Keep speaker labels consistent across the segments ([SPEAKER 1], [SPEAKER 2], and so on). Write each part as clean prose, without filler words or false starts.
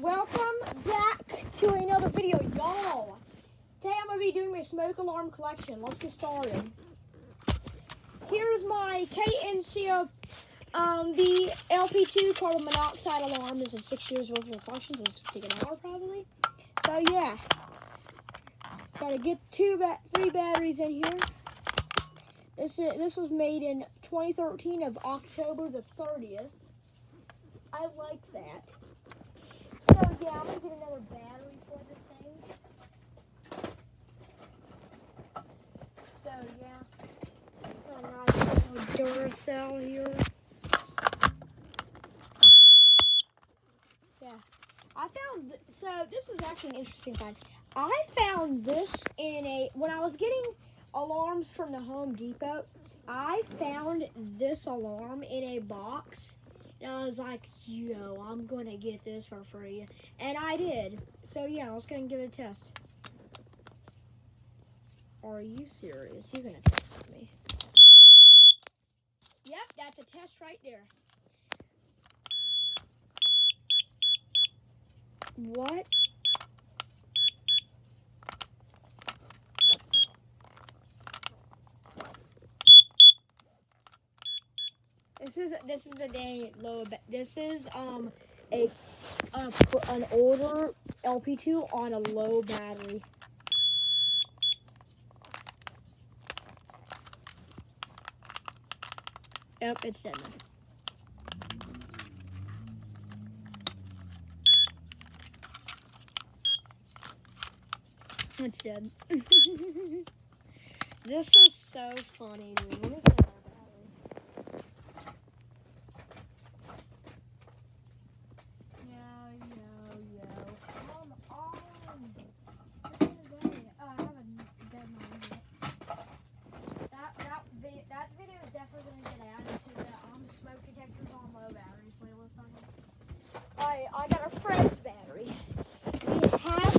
[SPEAKER 1] Welcome back to another video, y'all. Today I'm going to be doing my smoke alarm collection. Let's get started. Here's my KNCO the LP2 carbon monoxide alarm. This is 6 years worth of collections. This will take an hour probably. So yeah, gotta get three batteries in here. This was made in 2013 of October the 30th. I like that. So yeah, I'm gonna get another battery for this thing. So yeah, got a nice little Duracell here. So so this is actually an interesting find. I found this when I was getting alarms from the Home Depot. I found this alarm in a box. And I was like, yo, I'm going to get this for free. And I did. So, yeah, let's go and give it a test. Are you serious? You're going to test me. Yep, that's a test right there. What? This is the day low. This is an older LP2 on a low battery. Yep, it's dead now. It's dead. This is so funny, dude. Let me get another battery. Yo. Come on. I have a dead mine here. That video is definitely going to get added to the smoke detectors on low batteries playlist on here. I got a friend's battery. We have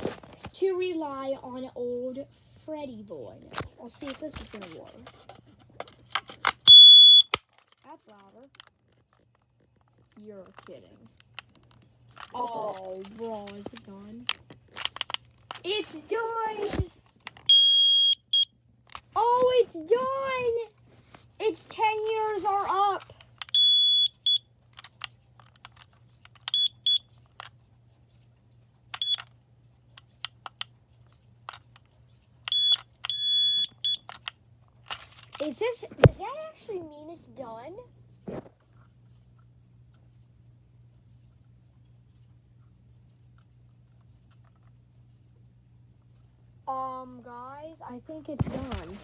[SPEAKER 1] to rely on old Freddy Boy now. I'll see if this is going to work. That's louder. You're kidding. Oh, bro, is it done? It's done! Oh, it's done! Its 10 years are up. Does that actually mean it's done? Guys, I think it's done.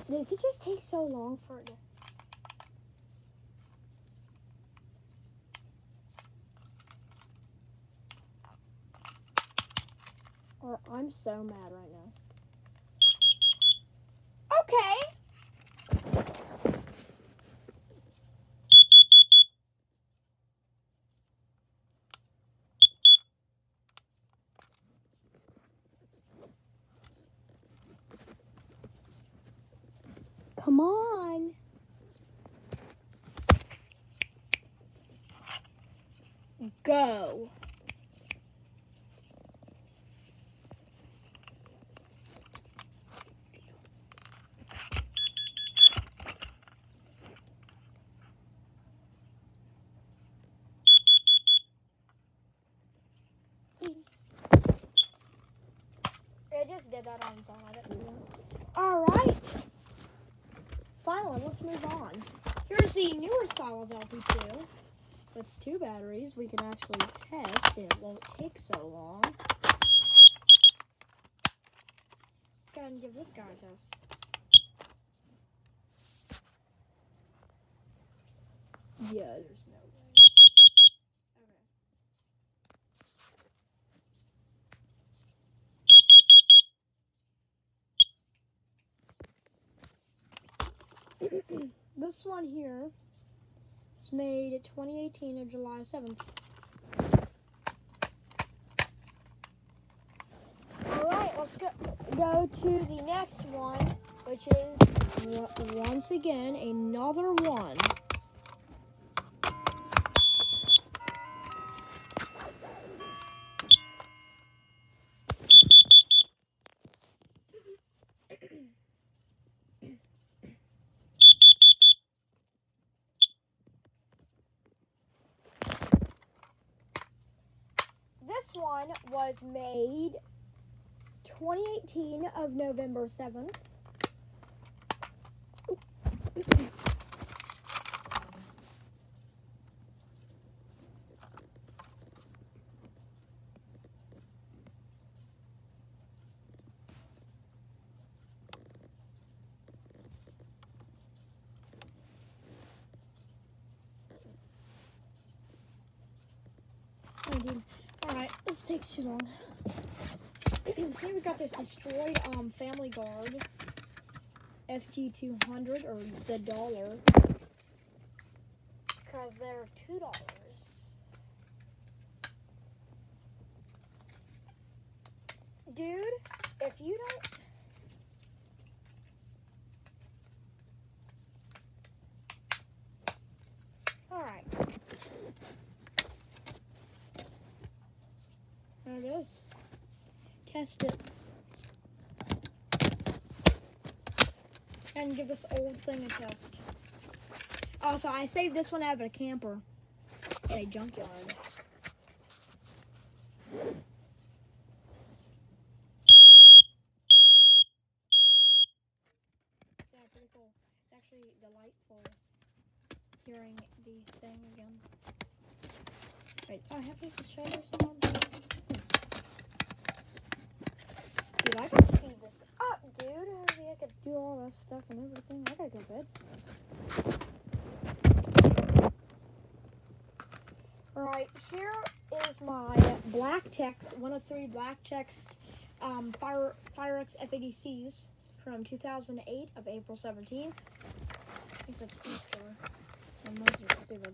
[SPEAKER 1] Does it just take so long for it to... I'm so mad right now. Okay. Come on. Go. It just did that on its own. I didn't do that. Alright. Finally, let's move on. Here's the newer style of LP2 with 2 batteries. We can actually test, and it won't take so long. Let's go ahead and give this guy a test. Yeah, there's no way. Okay. This one here was made in 2018 of July 7th. Alright. let's go to the next one, which is once again another one. This one was made 2018 of November 7th. Alright, this takes too long. Here we got this destroyed Family Guard FG200, or the dollar, because they're $2. Dude, if you don't... Alright. There it is. Test it. And give this old thing a test. Also, I saved this one out of a camper in a junkyard. Yeah, pretty cool. It's actually delightful hearing the thing again. Wait, I have to show this one. Dude, I gotta speed this up, dude. I could do all that stuff and everything. I gotta go to bed. Alright, here is my Black Text, one of 3 Black Text Firex F80Cs from 2008 of April 17th. I think that's Easter. And those are stupid.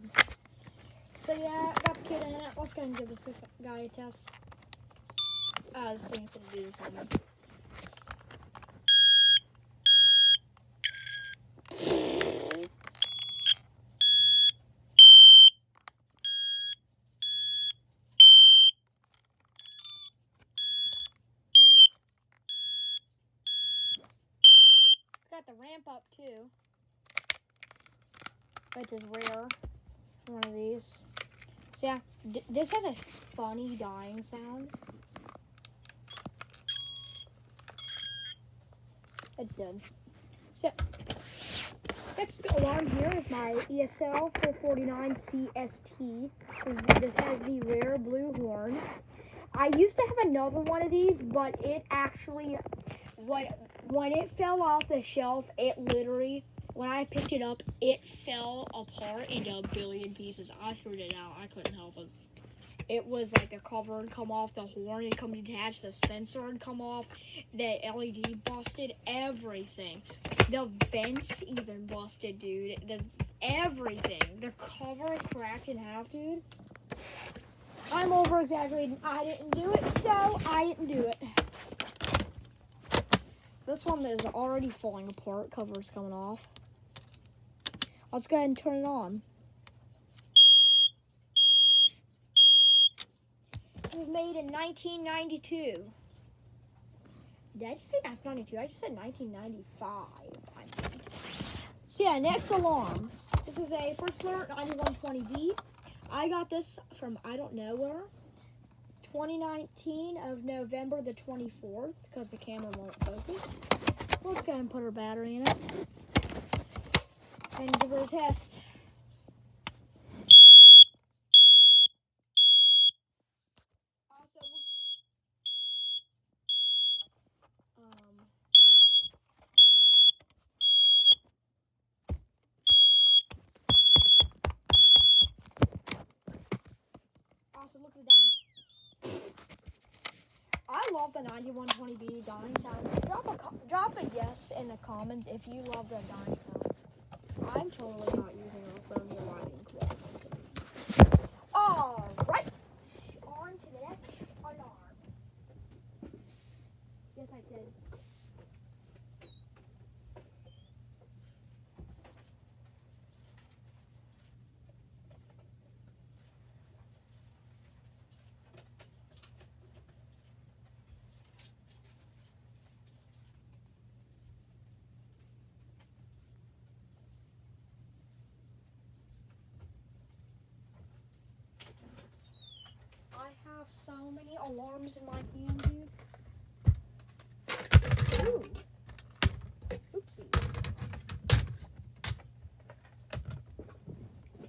[SPEAKER 1] So yeah, I got the kid in it. Let's go and give this guy a test. This thing's gonna do this on me. It's got the ramp up too, which is rare for one of these. So yeah, this has a funny dying sound. It's done. So next alarm here is my ESL 449 CST. This has the rare blue horn. I used to have another one of these, but it actually, when it fell off the shelf, it literally, when I picked it up, it fell apart into a billion pieces. I threw it out. I couldn't help it. It was like the cover would come off, the horn would come detached, the sensor would come off, the LED busted, everything. The vents even busted, dude. Everything. The cover cracked in half, dude. I'm over exaggerating. I didn't do it, so I didn't do it. This one is already falling apart. Cover's coming off. Let's go ahead and turn it on. This was made in 1992. Did I just say 1992? I just said 1995. I think. So yeah, next alarm. This is a First Alert 9120B. I got this from I don't know where. 2019 of November the 24th, because the camera won't focus. Let's go ahead and put our battery in it and give her a test. Also, look at the dying. I love the 9120B dying sounds. Drop a yes in the comments if you love the dying sounds. I'm totally not using a phone here lighting equipment. Alright, on to the next alarm. so many alarms in my hand, dude. Ooh. Oopsies.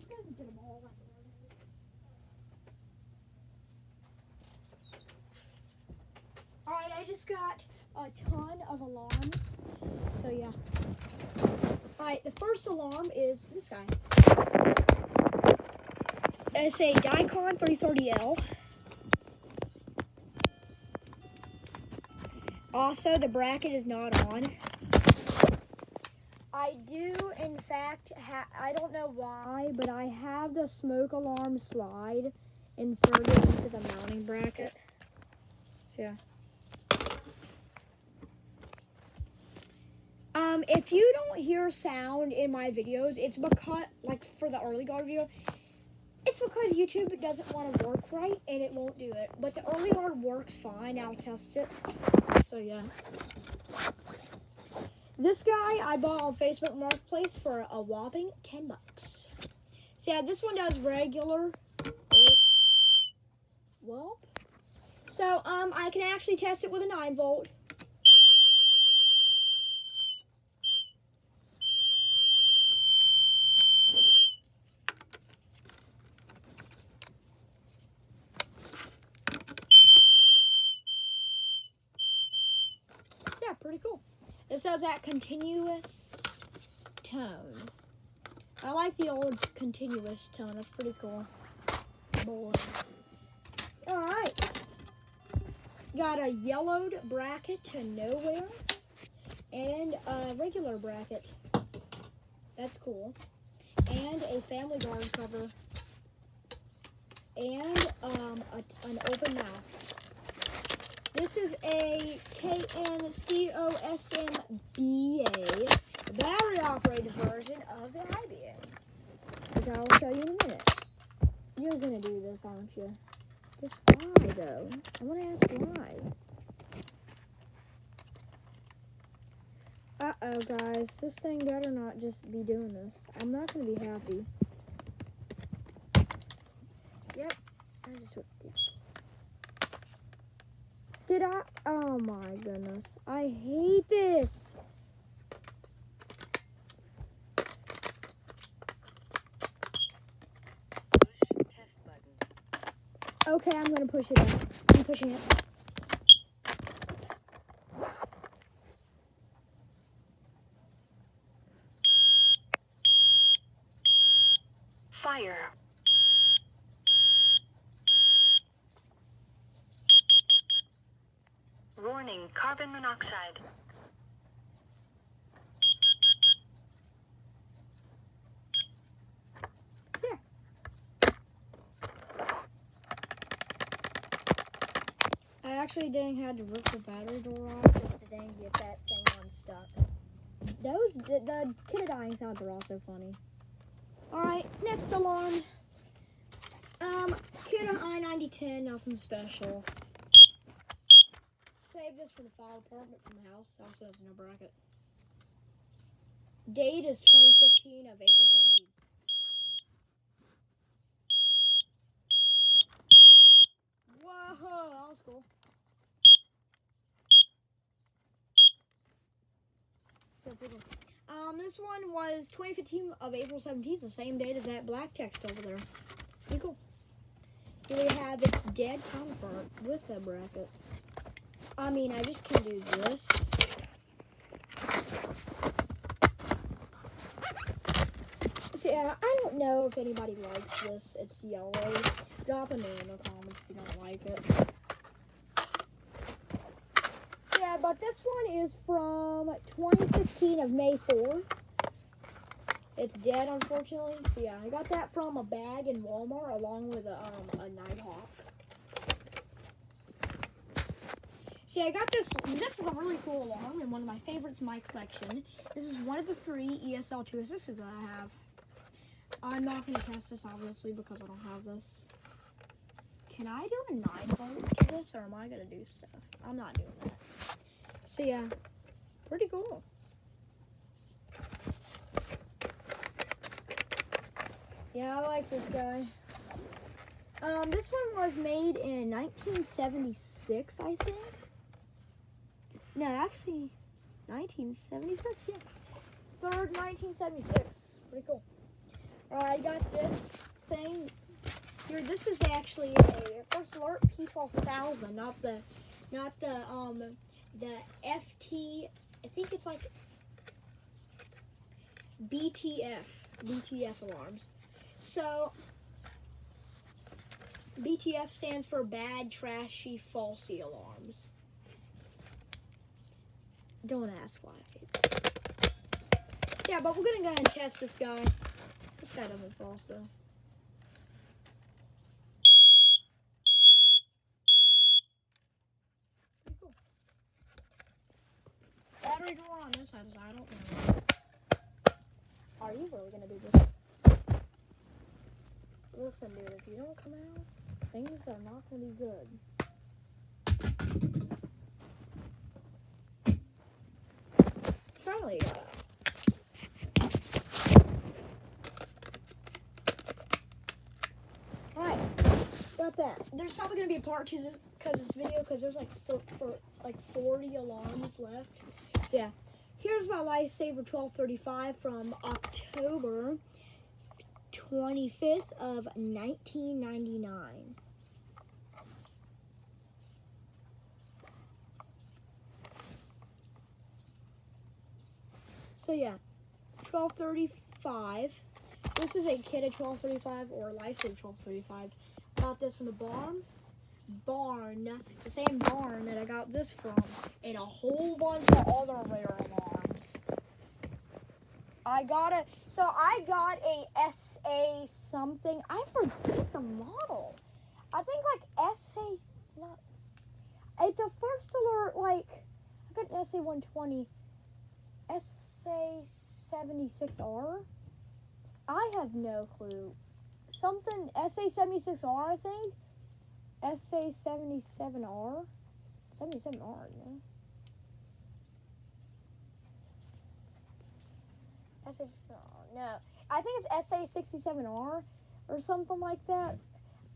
[SPEAKER 1] Get them all out there. Alright, I just got a ton of alarms. So yeah. Alright, the first alarm is this guy. It's a Dicon 330L. Also, the bracket is not on. I do, in fact, I don't know why, but I have the smoke alarm slide inserted into the mounting bracket. So, yeah. If you don't hear sound in my videos, it's because, like, for the early guard video, it's because YouTube doesn't want to work right, and it won't do it. But the early guard works fine. I'll test it. So, yeah. This guy I bought on Facebook Marketplace for a whopping $10. So, yeah, this one does regular. Well, so, I can actually test it with a 9-volt. Yeah, pretty cool. This has that continuous tone. I like the old continuous tone. That's pretty cool. Boy. Alright. Got a yellowed bracket to nowhere. And a regular bracket. That's cool. And a Family Guard cover. And an open mouth. This is a KNCOSM-BA battery-operated version of the IBA, which I'll show you in a minute. You're going to do this, aren't you? Just why, though? I want to ask why. Uh-oh, guys. This thing better not just be doing this. I'm not going to be happy. Yep. Did I? Oh my goodness. I hate this. Push test button. Okay, I'm going to push it up. I'm pushing it. Fire. Warning, carbon monoxide. Here. I actually dang had to rip the battery door off just to dang get that thing unstuck. The kid-dying sounds are also funny. Alright, next alarm. Kid I-9010, nothing special. Save this for the fire department from the house. Also has no bracket. Date is 2015 of April 17th. Whoa, that was cool. This one was 2015 of April 17th, the same date as that black text over there. Pretty cool. Here we have its dead counterpart with a bracket. I mean, I just can do this. So, yeah, I don't know if anybody likes this. It's yellow. Drop a note in the comments if you don't like it. So, yeah, but this one is from 2016 of May 4th. It's dead, unfortunately. So, yeah, I got that from a bag in Walmart along with a Nighthawk. See, I got this. This is a really cool alarm and one of my favorites in my collection. This is one of the 3 ESL 2 assists that I have. I'm not going to test this, obviously, because I don't have this. Can I do a 9-volt to this, or am I going to do stuff? I'm not doing that. So, yeah, pretty cool. Yeah, I like this guy. This one was made in 1976, I think. No, actually, 1976, yeah. 3rd, 1976. Pretty cool. I got this thing. Here, this is actually a First Alert P12000, not the FT. I think it's like BTF alarms. So BTF stands for bad, trashy, falsy alarms. Don't ask why. Yeah, but we're gonna go ahead and test this guy. This guy doesn't fall, so. Pretty cool. Battery drawer on this side is I don't know. Are you really gonna do this? Listen, dude, if you don't come out, things are not gonna be good. Finally got out. Alright, got that. There's probably gonna be a part 2 because this video, because there's like 40 alarms left. So yeah, here's my Lifesaver 1235 from October 25th of 1999. So yeah, 1235. This is a kit of 1235 or Lifesaver 1235. Got this from the barn, the same barn that I got this from, and a whole bunch of other rare alarms. I got a SA something. I forget the model. I think like it's a First Alert, like, I got an SA120, SA76R. I have no clue. Something SA76R, I think. SA77R. 77R, yeah. No, I think it's SA67R or something like that.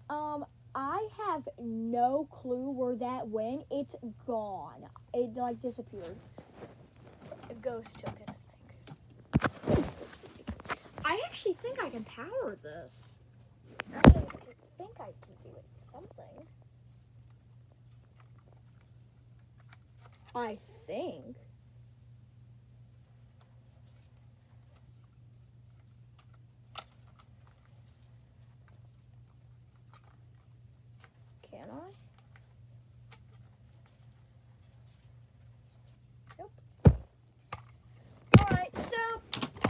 [SPEAKER 1] I have no clue where that went. It's gone. It like disappeared. A ghost took it, I think. I actually think I can power this. I think I can do it. Something. I think. Can I? Nope. Alright, so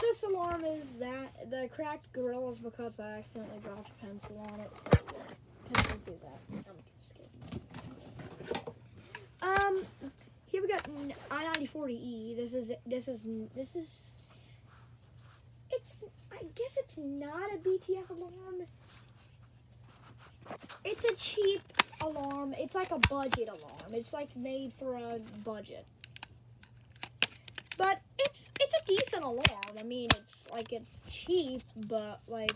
[SPEAKER 1] this alarm is that the cracked grill is because I accidentally dropped a pencil on it. So yeah, pencils do that. I'm just kidding. Here we got I-9040E. I guess it's not a BTF alarm. It's a cheap alarm. It's like a budget alarm. It's like made for a budget. But it's a decent alarm. I mean, it's cheap, but like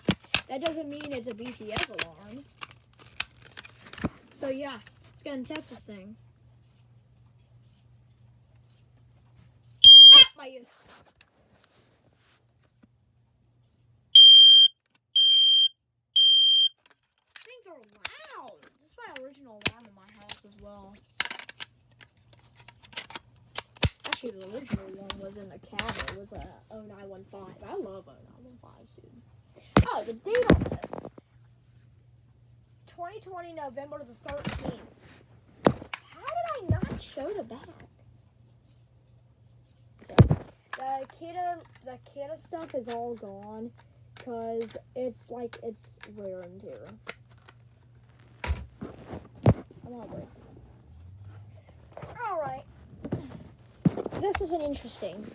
[SPEAKER 1] that doesn't mean it's a BTF alarm. So yeah, let's go and test this thing. My use. Things are loud. This is my original alarm in my house as well. Actually, the original one was in a cabin. It was a 0915. I love 0915s, dude. Oh, the date on this. 2020, November the 13th. How did I not show the back? So, the Kita stuff is all gone because it's wear and tear. I'm on break. Alright. This is an interesting.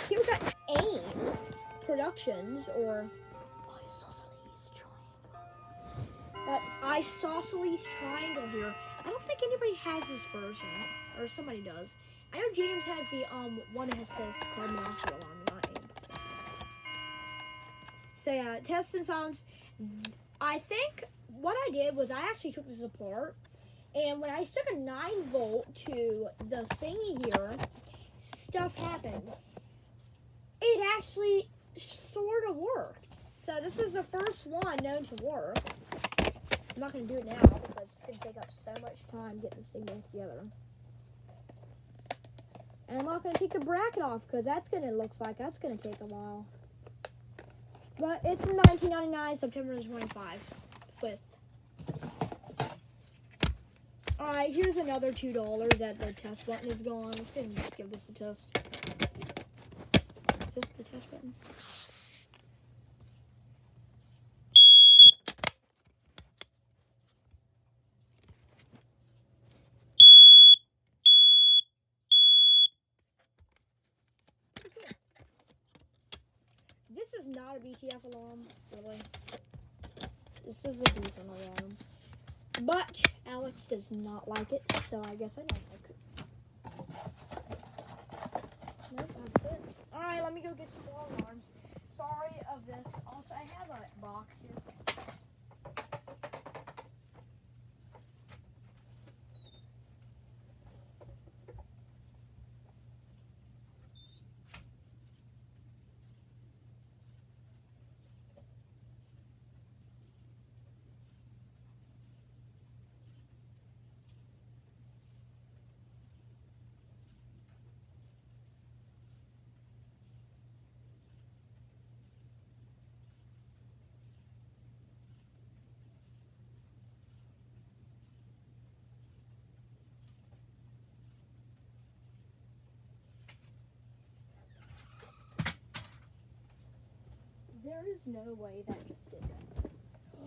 [SPEAKER 1] Here we got AIM Productions, or Isosceles Triangle. That Isosceles Triangle here. I don't think anybody has this version, or somebody does. I know James has the one that says carbon monoxide alarm, not AIM. So yeah, test and silence. I think what I did was I actually took this apart, and when I stuck a 9-volt to the thingy here, stuff happened. It actually sort of worked. So this is the first one known to work. I'm not going to do it now because it's going to take up so much time getting this thing back together. And I'm not going to take the bracket off because that's going to look like that's going to take a while. But it's from 1999, September 25. With. Alright, here's another $2 that the test button is gone. Let's go and just give this a test. Is this the test button? This is not a BTF alarm, really. This is a decent alarm. But Alex does not like it, so I guess I don't like it. Nope, that's it. Alright, let me go get some more alarms. Sorry of this. Also, I have a box here. There is no way that just did that.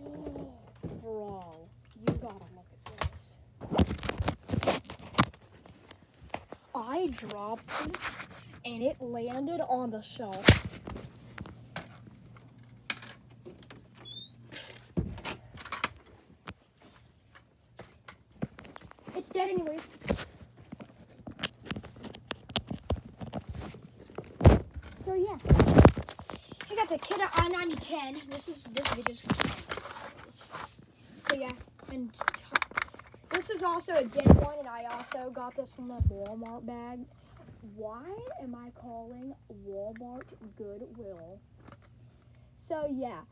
[SPEAKER 1] Oh, bro, you gotta look at this. I dropped this and it landed on the shelf. It's dead anyways. So yeah. I got the Kidda i9010. This video's gonna be. So yeah, and this is also a dead one, and I also got this from a Walmart bag. Why am I calling Walmart Goodwill? So yeah,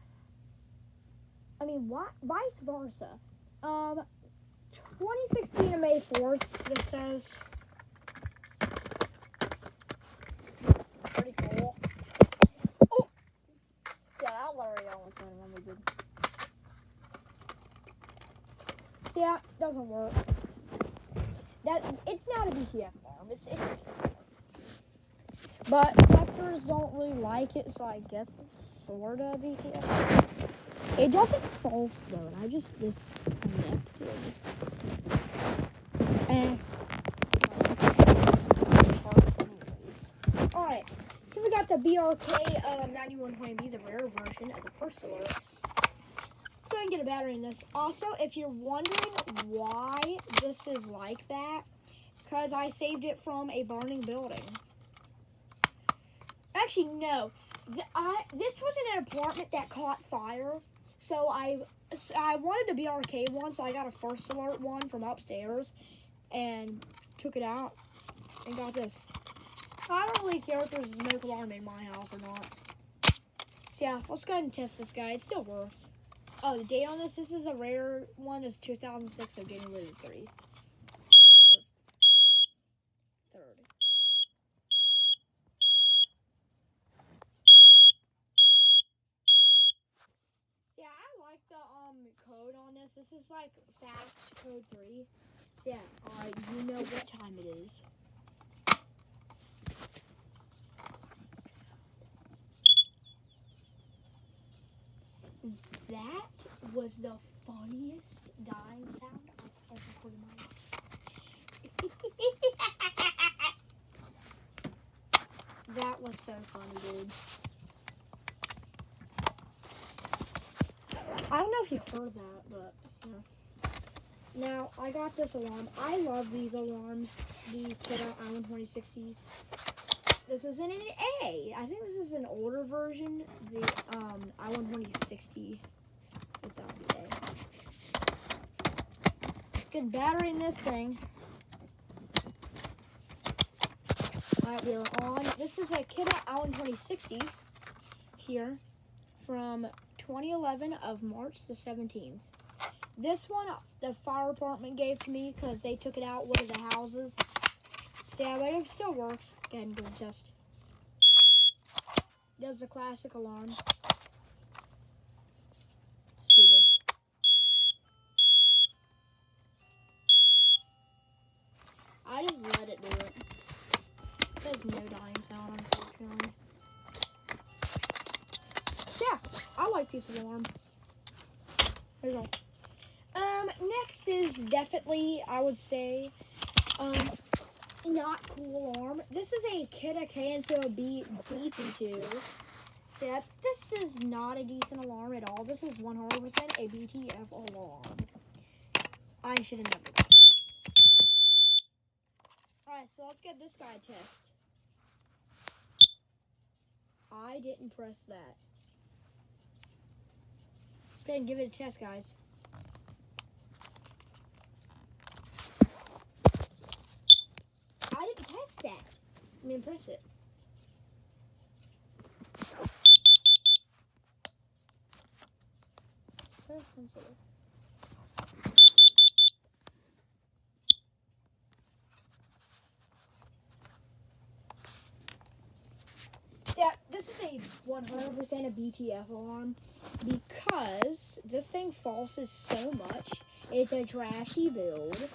[SPEAKER 1] I mean, what? Vice versa. 2016 of May 4th. This says. Pretty cool. That literally almost went when we did. See, that doesn't work. It's not a BTF alarm. It's but collectors don't really like it, so I guess it's sort of BTF. It doesn't false though, and I just disconnected. All right. Here we got the BRK 9120B, the rare version of the first alert. Let's go ahead and get a battery in this. Also, if you're wondering why this is like that, because I saved it from a burning building. Actually, no. This was in an apartment that caught fire, so I wanted the BRK one, so I got a first alert one from upstairs and took it out and got this. I don't really care if there's a smoke alarm in my house or not. So yeah, let's go ahead and test this guy. It still works. Oh, the date on this is a rare one. It's 2006, so January 3rd. So yeah, I like the code on this. This is like fast code 3. So yeah, alright, you know what time it is. That was the funniest dying sound I've ever heard in my life. That was so funny, dude. I don't know if you heard that, but yeah. Now, I got this alarm. I love these alarms, the Kidda i12060s. This is in an A. I think this is an older version, the i12060 without the A. get battery in this thing. Alright, we're on. This is a Kidda Allen 2060 here from 2011 of March the 17th. This one, the fire department gave to me because they took it out one of the houses. So yeah, but it still works. Go ahead and give it a test. Does the classic alarm. Just do this. I just let it do it. There's no dying sound, unfortunately. So yeah, I like this alarm. There you go. Next is definitely, I would say, not cool alarm. This is a Kidda KNCO BP2. So yeah, this is not a decent alarm at all. This is 100% a BTF alarm. I should have never got this. Alright, so let's get this guy a test. I didn't press that. Let's go ahead and give it a test, guys. I didn't test that. I mean, press it. So sensitive. So yeah, this is a 100% a BTF alarm because this thing falses so much. It's a trashy build.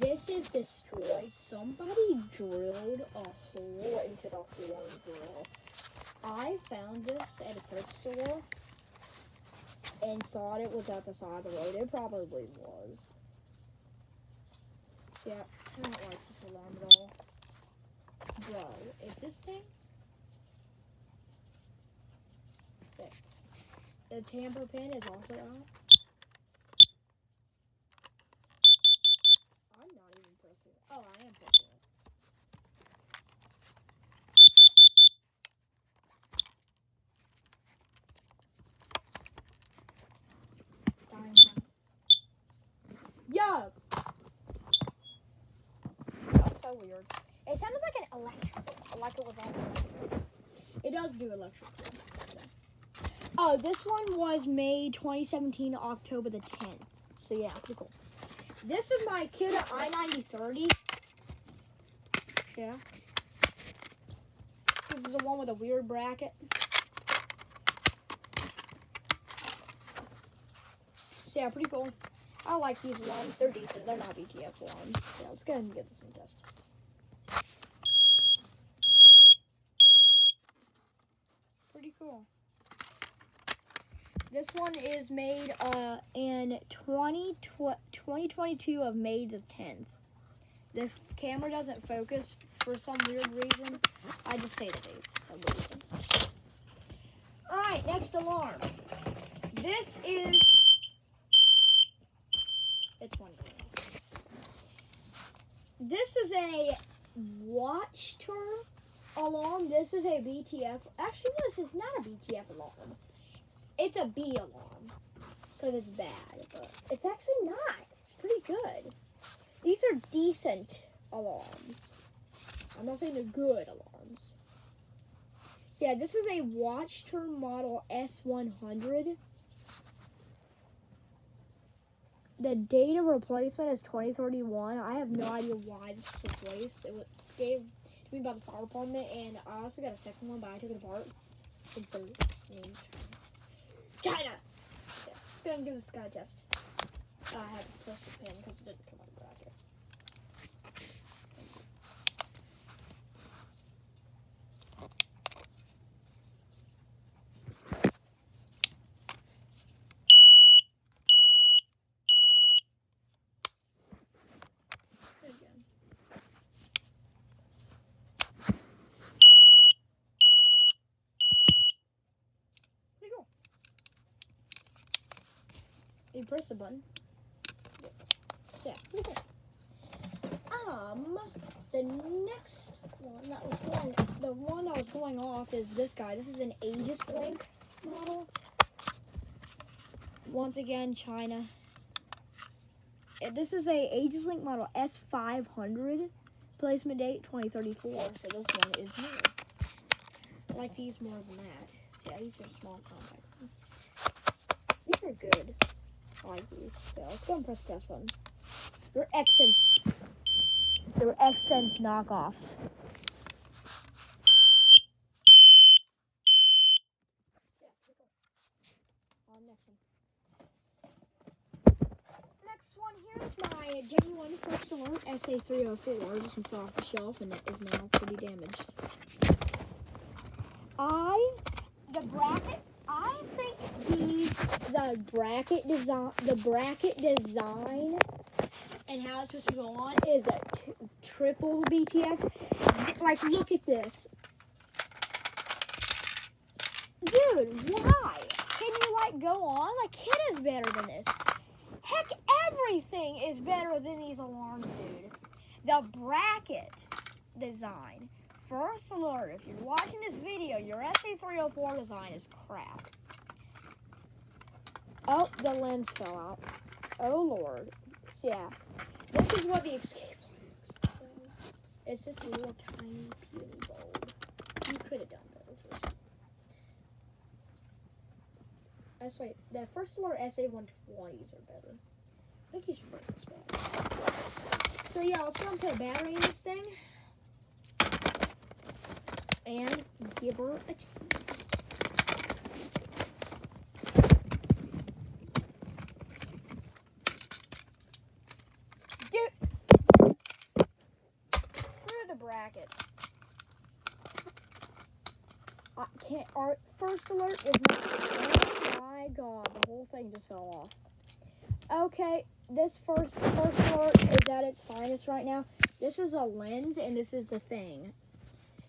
[SPEAKER 1] This is destroyed. Somebody drilled a hole into the horn drill. I found this at a thrift store and thought it was at the side of the road. It probably was. So yeah, I don't like this alarm at all. Bro, if this thing... Okay. The tamper pin is also out. I'm not even pressing it. Oh, I am pressing it. Dying time. Yo! That's so weird. It sounded like an electric, like it was on electric. It does do electric. Oh, this one was made 2017, October the 10th. So yeah, pretty cool. This is my Kidda i9030. So yeah. This is the one with a weird bracket. So yeah, pretty cool. I like these alarms. They're decent. They're not BTF alarms. So yeah, let's go ahead and get this in test. Pretty cool. This one is made in 2022 of May the 10th. The camera doesn't focus for some weird reason. I just say the dates. Alright, next alarm. This is... It's one thing. This is a watch term alarm. This is a BTF. Actually, no, this is not a BTF alarm. It's a B alarm because it's bad, but it's actually not. It's pretty good. These are decent alarms. I'm not saying they're good alarms. So yeah, this is a watch term model S100. The date of replacement is 2031. I have no idea why this was replaced. It was gave to me by the fire department, and I also got a second one, but I took it apart. And so, China! So, let's go ahead and give this guy a test. I had to press the pin because it didn't come out of the bracket. Again. Pretty cool. You press the button. Yes. So yeah, pretty cool. The next one that was going off is this guy. This is an Aegis Link model. Once again, China. This is a AegisLink model S500. Placement date 2034. So this one is new. I like these more than that. See, these are small compact ones. These are good. I like these. So let's go and press the test button. They're Xsense. They're Xsense knockoffs. Next one, here's my genuine First Alert SA304. This one fell off the shelf and it is now pretty damaged. I think the bracket design and how it's supposed to go on is a triple BTF. Like, look at this. Dude, why? Can you, like, go on? Like, Kit is better than this. Heck, everything is better than these alarms, dude. The bracket design. First Alert, if you're watching this video, your SA304 design is crap. Oh, the lens fell out. Oh, Lord. So, yeah. This is what the escape looks like. It's just a little tiny, puny bulb. You could have done better first. That's right. The First Alert SA120s are better. I think you should break this back. So yeah, let's go and put a battery in this thing. And give her a chance. Dude! Screw the bracket. I can't. Our First Alert is not. Oh my god, the whole thing just fell off. Okay, this first Alert is at its finest right now. This is a lens and this is the thing.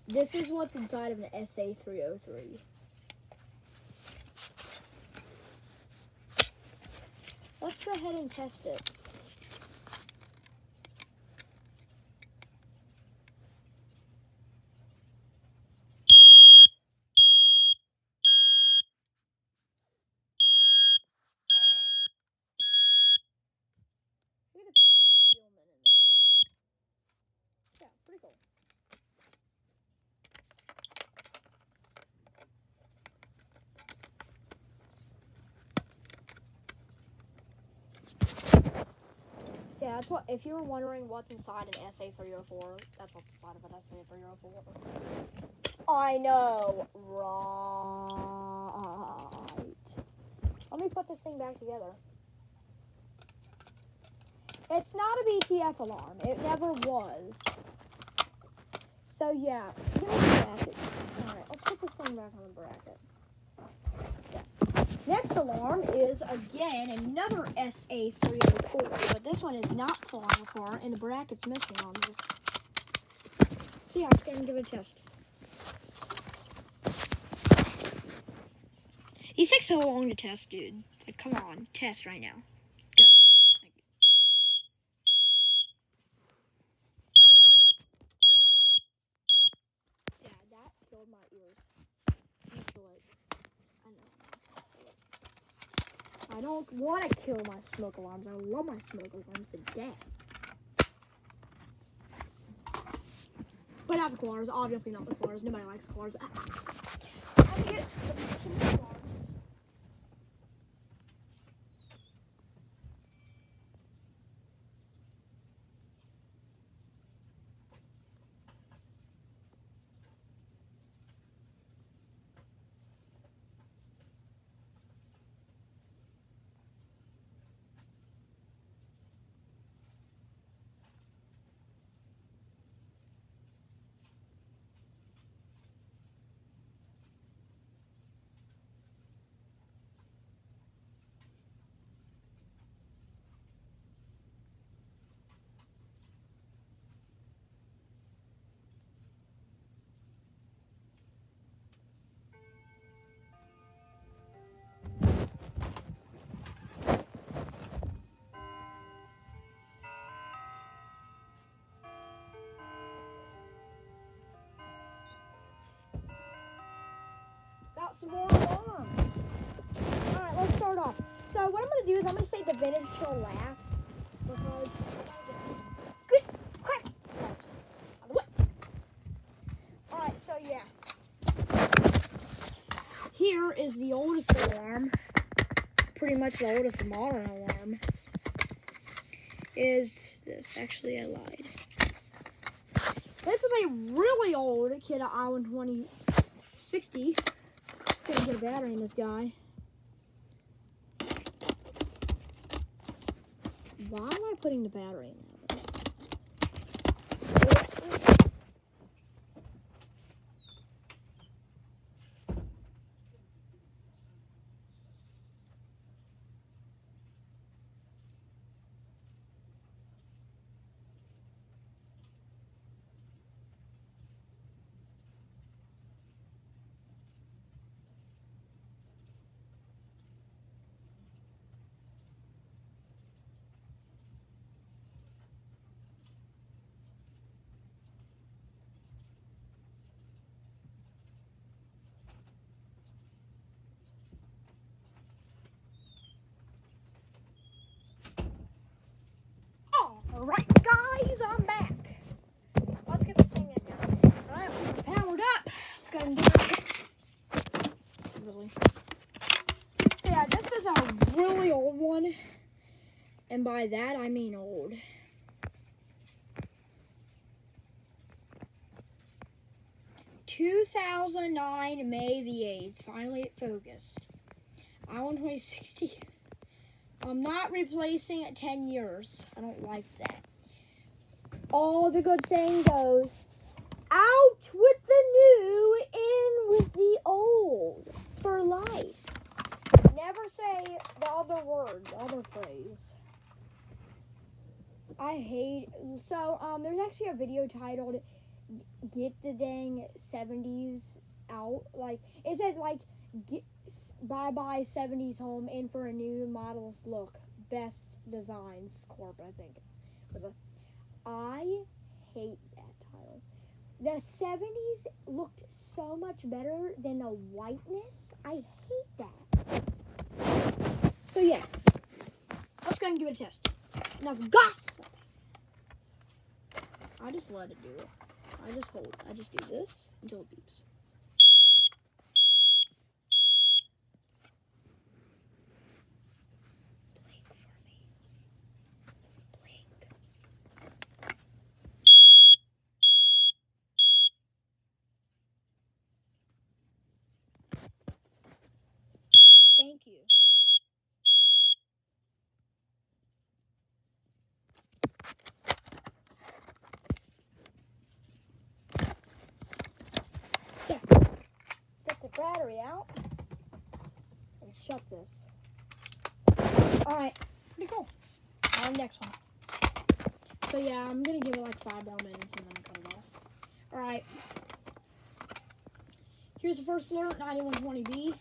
[SPEAKER 1] This is what's inside of an SA303. Let's go ahead and test it. Look at the filament in it. Yeah, pretty cool. So yeah, that's what, if you were wondering what's inside an SA304, that's what's inside of an SA304. I know, right. Let me put this thing back together. It's not a BTF alarm. It never was. So yeah, give me the bracket. Alright, let's put this thing back on the bracket. Next alarm is, again, another SA304, but this one is not falling apart, and the bracket's missing on this. So yeah, let's go and give it a test. These take so long to test, dude. Like, come on, test right now. Go. Thank you. Yeah, that killed my ears. I don't want to kill my smoke alarms. I love my smoke alarms to death. But not the Claws. Obviously not the Claws. Nobody likes the Claws. I get some alarms. Got some more alarms. Alright, let's start off. So what I'm going to do is I'm going to save the vintage till last. here is the oldest alarm. Pretty much the oldest modern alarm. Is this. Actually, I lied. This is a really old Kidde Island 2060. Let's go get a battery in this guy. Why am I putting the battery in there? Alright guys, I'm back. Let's get this thing in now. Alright, we're powered up. Let's go and do it. Really. So yeah, this is a really old one. And by that I mean old. (2009) May the 8th. Finally it focused. Island 2060. I'm not replacing it 10 years. I don't like that. All the good saying goes, out with the new, in with the old. For life. Never say the other word, the other phrase. I hate, so, there's actually a video titled, Get the Dang 70s Out. Like, it said, like, bye-bye 70s home, in for a new models look. Best Designs Corp, I think. I hate that title. The 70s looked so much better than the whiteness. I hate that. So yeah, let's go and give it a test. Now gossip. I just let it do it. I just do this until it beeps. Blink for me. Blink. Thank you. So, get the battery out and shut this. Alright, pretty cool. On the next one. So yeah, I'm gonna give it like 5 more minutes and then cut it off. Alright. Here's the first alert, 9120B.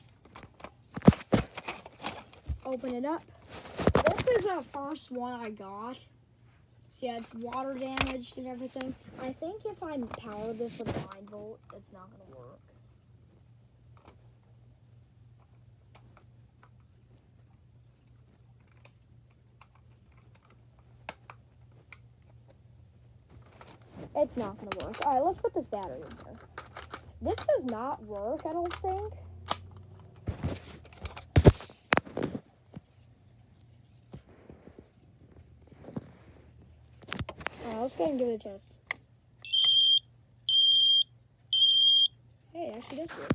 [SPEAKER 1] Open it up. This is the first one I got. So yeah, it's water damaged and everything. I think if I power this with 9 volt, it's not gonna work. It's not gonna work. Alright, let's put this battery in here. This does not work, I don't think. Alright, let's go and give it a test. Hey, it actually does work.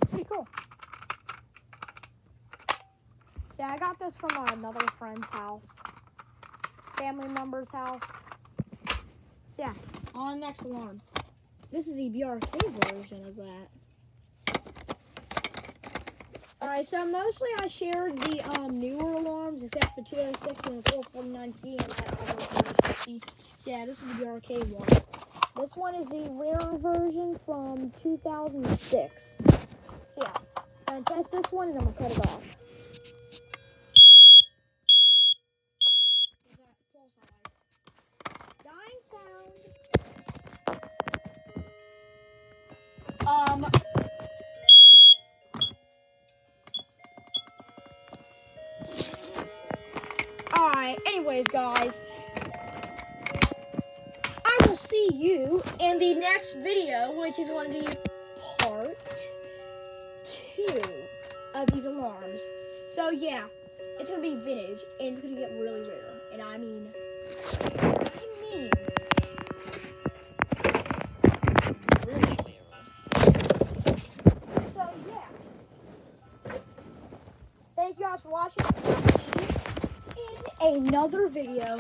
[SPEAKER 1] Pretty cool. See, I got this from another friend's house. Family member's house. So yeah, on the next alarm. This is the BRK version of that. Alright, so mostly I shared the newer alarms, except the 206 and the 449C and that other 460. So yeah, this is the BRK one. This one is the rare version from 2006. So yeah, I'm gonna test this one and then we'll cut it off. Dying sound. Alright, anyways, guys. I will see you in the next video, which is going to be part 2 of these alarms. So yeah, it's going to be vintage, and it's going to get really rare. And I mean, really rare. So yeah, thank you guys for watching. I'll see you in another video.